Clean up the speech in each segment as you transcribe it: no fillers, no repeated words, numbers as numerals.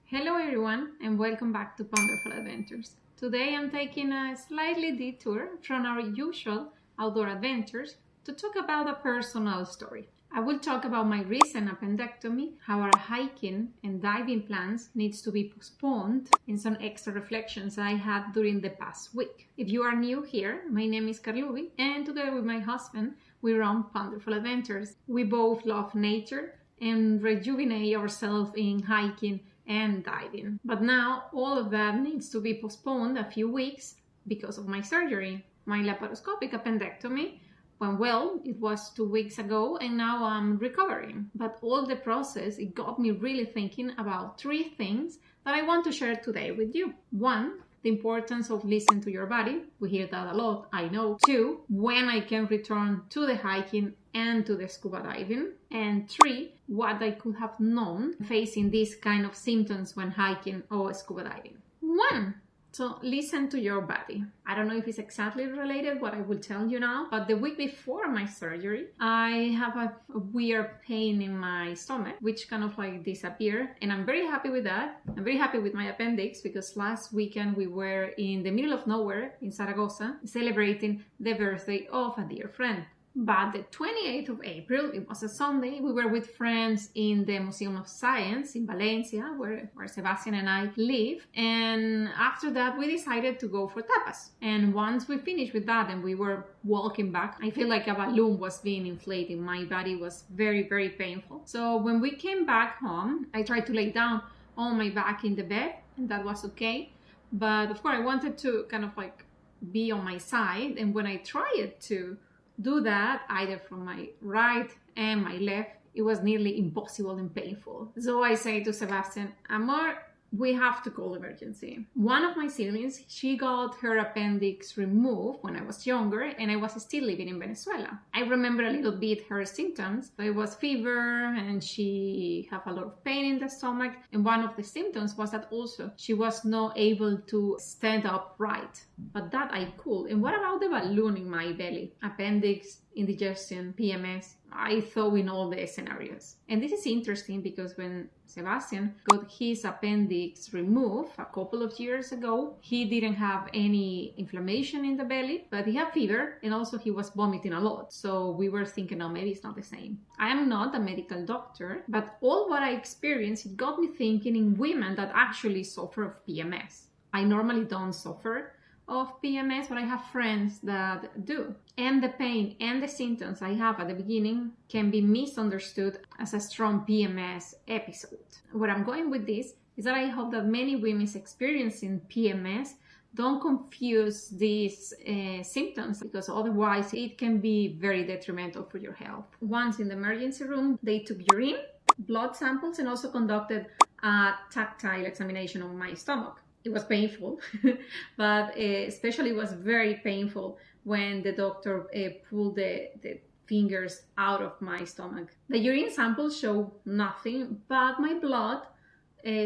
Hello everyone and welcome back to Ponderful Adventures. Today I'm taking a slightly detour from our usual outdoor adventures to talk about a personal story. I will talk about my recent appendectomy, how our hiking and diving plans needs to be postponed, and some extra reflections I had during the past week. If you are new here, my name is Carlubi and together with my husband we run Ponderful Adventures. We both love nature and rejuvenate ourselves in hiking and diving. But now all of that needs to be postponed a few weeks because of my surgery. My laparoscopic appendectomy went well. It was 2 weeks ago and now I'm recovering. But all the process, it got me really thinking about three things that I want to share today with you. One, the importance of listening to your body. We hear that a lot, I know. Two, when I can return to the hiking and to the scuba diving. And three, what I could have known facing these kind of symptoms when hiking or scuba diving. One, so listen to your body. I don't know if it's exactly related what I will tell you now, but the week before my surgery, I have a weird pain in my stomach, which kind of like disappeared. And I'm very happy with that. I'm very happy with my appendix because last weekend we were in the middle of nowhere in Zaragoza celebrating the birthday of a dear friend. But the 28th of April, it was a Sunday, we were with friends in the Museum of Science in Valencia, where Sebastian and I live. And after that, we decided to go for tapas. And once we finished with that and we were walking back, I feel like a balloon was being inflated. My body was very, very painful. So when we came back home, I tried to lay down on my back in the bed, and that was okay. But of course, I wanted to kind of like be on my side. And when I tried to do that either from my right and my left, it was nearly impossible and painful. So I say to Sebastian, Amor, we have to call emergency. One of my siblings, she got her appendix removed when I was younger and I was still living in Venezuela. I remember a little bit her symptoms. So it was fever and she had a lot of pain in the stomach. And one of the symptoms was that also she was not able to stand up right. But that I could. And what about the balloon in my belly? Appendix, indigestion, PMS. I thought in all the scenarios. And this is interesting because when Sebastian got his appendix removed a couple of years ago, he didn't have any inflammation in the belly, but he had fever and also he was vomiting a lot. So we were thinking, oh, maybe it's not the same. I am not a medical doctor, but all what I experienced, it got me thinking in women that actually suffer of PMS. I normally don't suffer of PMS, but I have friends that do. And the pain and the symptoms I have at the beginning can be misunderstood as a strong PMS episode. Where I'm going with this is that I hope that many women experiencing PMS don't confuse these symptoms because otherwise it can be very detrimental for your health. Once in the emergency room, they took urine, blood samples, and also conducted a tactile examination of my stomach. It was painful, but especially it was very painful when the doctor pulled the fingers out of my stomach. The urine samples show nothing, but my blood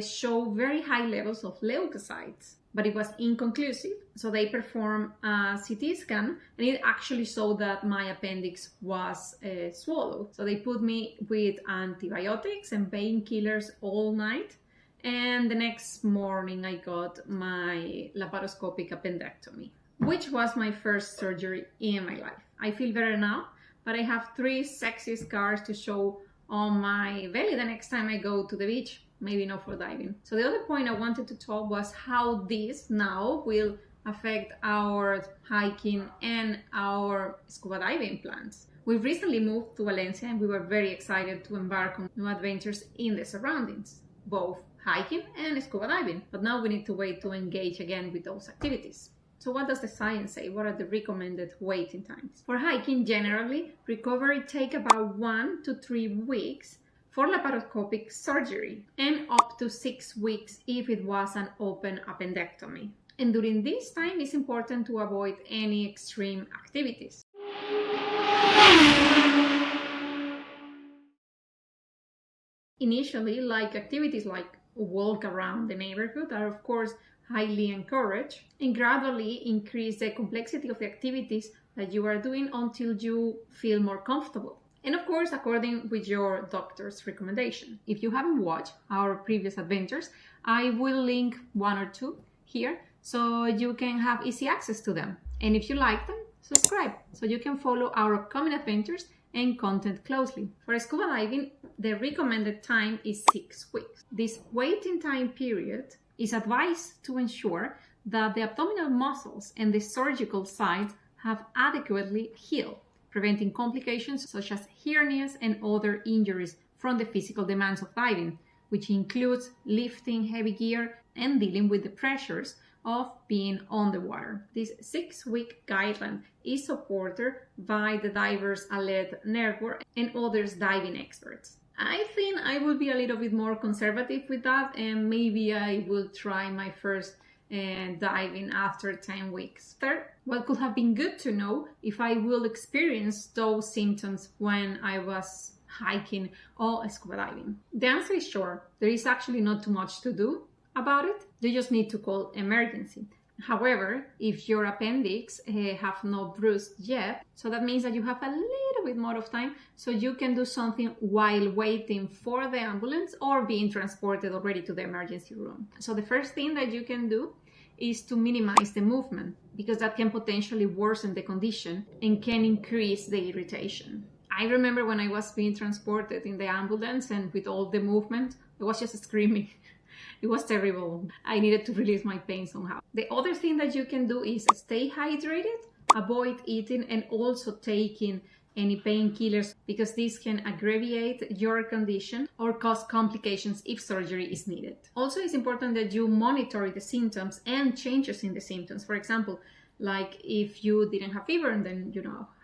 showed very high levels of leukocytes, but it was inconclusive. So they performed a CT scan and it actually showed that my appendix was swallowed. So they put me with antibiotics and painkillers all night. And the next morning I got my laparoscopic appendectomy, which was my first surgery in my life. I feel better now, but I have 3 sexy scars to show on my belly the next time I go to the beach, maybe not for diving. So the other point I wanted to talk was how this now will affect our hiking and our scuba diving plans. We've recently moved to Valencia and we were very excited to embark on new adventures in the surroundings, both hiking and scuba diving, but now we need to wait to engage again with those activities. So what does the science say? What are the recommended waiting times? For hiking, generally, recovery takes about 1 to 3 weeks for laparoscopic surgery and up to 6 weeks if it was an open appendectomy. And during this time, it's important to avoid any extreme activities. Initially, activities like walk around the neighborhood are of course highly encouraged, and gradually increase the complexity of the activities that you are doing until you feel more comfortable. And of course, according with your doctor's recommendation. If you haven't watched our previous adventures, I will link one or two here so you can have easy access to them. And if you like them, subscribe so you can follow our upcoming adventures and content closely. For scuba diving, the recommended time is 6 weeks. This waiting time period is advised to ensure that the abdominal muscles and the surgical site have adequately healed, preventing complications such as hernias and other injuries from the physical demands of diving, which includes lifting heavy gear and dealing with the pressures of being on the water. This 6-week guideline is supported by the Divers Alert Network and others diving experts. I think I will be a little bit more conservative with that, and maybe I will try my first diving after 10 weeks. Third, what could have been good to know if I will experience those symptoms when I was hiking or scuba diving. The answer is sure. There is actually not too much to do about it. You just need to call emergency. However, if your appendix have not bruised yet, so that means that you have a little bit more of time, so you can do something while waiting for the ambulance or being transported already to the emergency room. So the first thing that you can do is to minimize the movement, because that can potentially worsen the condition and can increase the irritation. I remember when I was being transported in the ambulance and with all the movement, I was just screaming. It was terrible. I needed to release my pain somehow. The other thing that you can do is stay hydrated, avoid eating and also taking any painkillers, because this can aggravate your condition or cause complications if surgery is needed. Also, it's important that you monitor the symptoms and changes in the symptoms. For example, like if you didn't have fever and then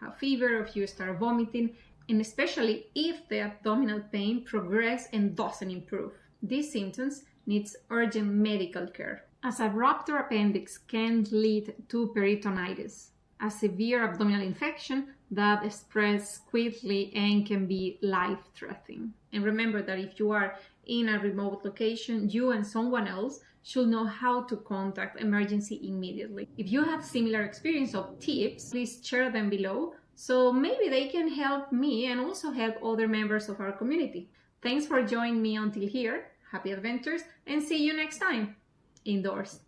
have fever, or if you start vomiting, and especially if the abdominal pain progresses and doesn't improve. These symptoms needs urgent medical care, as a ruptured appendix can lead to peritonitis, a severe abdominal infection that spreads quickly and can be life-threatening. And remember that if you are in a remote location, you and someone else should know how to contact emergency immediately. If you have similar experience or tips, please share them below, so maybe they can help me and also help other members of our community. Thanks for joining me until here. Happy adventures and see you next time indoors.